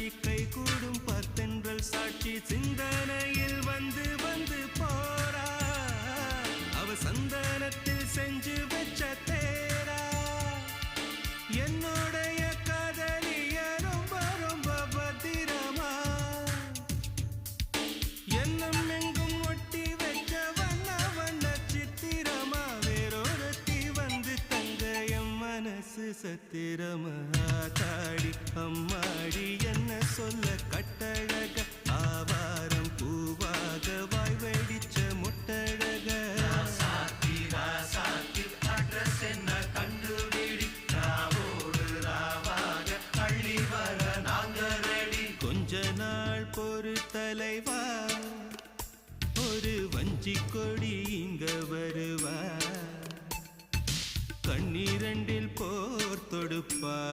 காட்சி கை கூடும் பத்தென்றல் சாட்சி சிந்தனையில் வந்து வந்து போரா அவ சந்தனத்தில் செஞ்சு வச்ச தேரா என்னுடைய காதலிய ரொம்ப ரொம்ப பத்திரமா என்னும் எங்கும் ஒட்டி வச்ச வண்ண வண்ண சித்திரமா வேறொருத்தி வந்து தங்க என் மனசு சத்திரமா தாடி அம்மாடி என்ன சொல்ல கட்டழக ஆவாரம் பூவாக வாய் வெடிச்ச முட்டழக அட்ரஸ் என்ன கண்டுபிடி ராவோடு ராவாக அள்ளி வர நாங்க ரெடி கொஞ்ச நாள் பொறு தலைவா ஒரு வஞ்சி கொடி இங்க வருவா கண்ணீரண்டில் போர் தொடுப்பா